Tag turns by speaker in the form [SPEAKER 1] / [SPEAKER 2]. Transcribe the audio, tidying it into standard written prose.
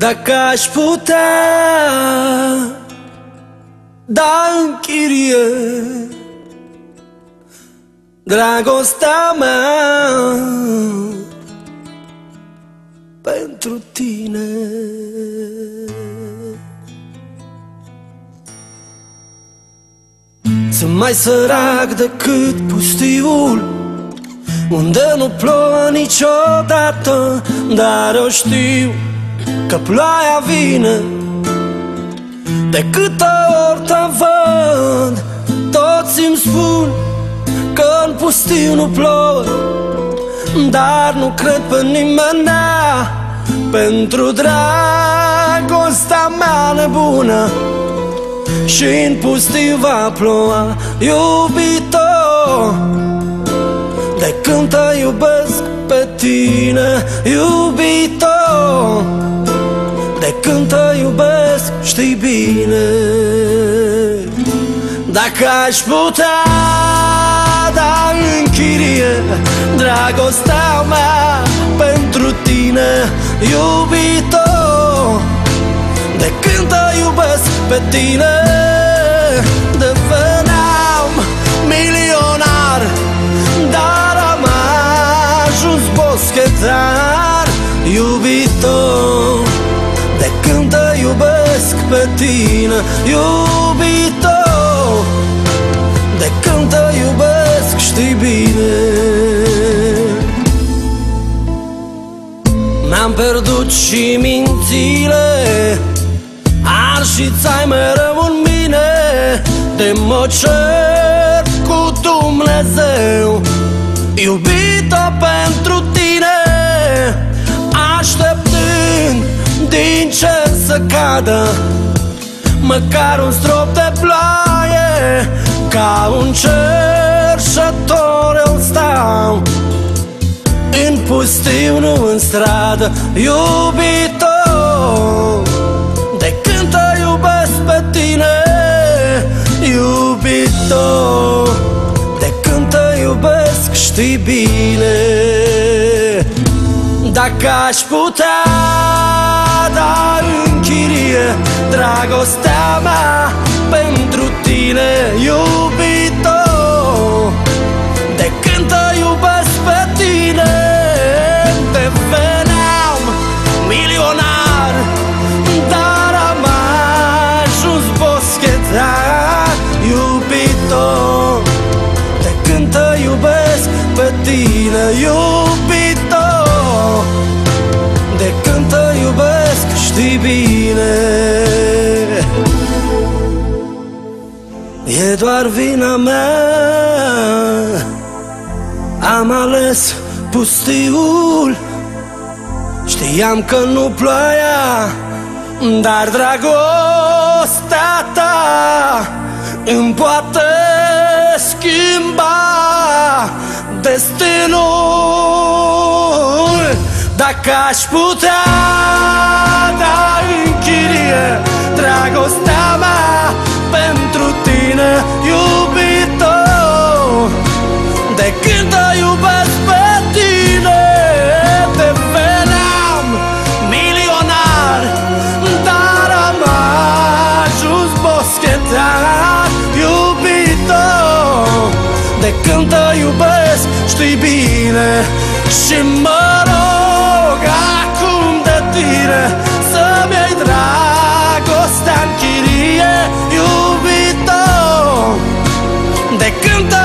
[SPEAKER 1] Dacă aș putea da în chirie dragostea mea pentru tine. Sunt mai sărac decât pustiul unde nu plouă niciodată, dar eu știu că ploaia vine. De câte ori te văd, toți îmi spun că în pustiu nu plouă, dar nu cred pe nimeni pentru dragostea mea nebună. Și în pustiu va ploua, iubito, de când te iubesc pe tine, iubito, de când te iubesc știi bine. Dacă aș putea da în chirie dragostea mea pentru tine, iubito, de când te iubesc pe tine, deveneam milionar, dar am ajuns boschetar, iubito, de când te iubesc pe tine, iubito, de când te iubesc știi bine. Mi-am pierdut și mințile, arșița-i mereu în mine, de mă cer cu Dumnezeu, iubito, pentru tine, așteptând din cer să cadă măcar un strop de ploaie. Ca un cerșător eu stau în pustiu, nu în stradă, iubito, de când te iubesc pe tine, iubito, de când te iubesc știi bine. Dacă aș putea da în chirie dragostea mea pentru tine, iubito, de când te iubesc pe tine, deveneam milionar, dar am ajuns boschetar, iubito, de când te iubesc pe tine, iubito, de când te iubesc știi bine. E doar vina mea, am ales pustiul, știam că nu ploaia, dar dragostea ta îmi poate schimba destinul. Dacă aș putea da în chirie dragostea mea pentru tine, iubito, de când te iubesc pe tine, deveneam milionar, dar am ajuns boschetar, iubito, de când te iubesc știi bine. Și mă rog acum de tine să-mi iei dragostea în chirie, iubito, de când te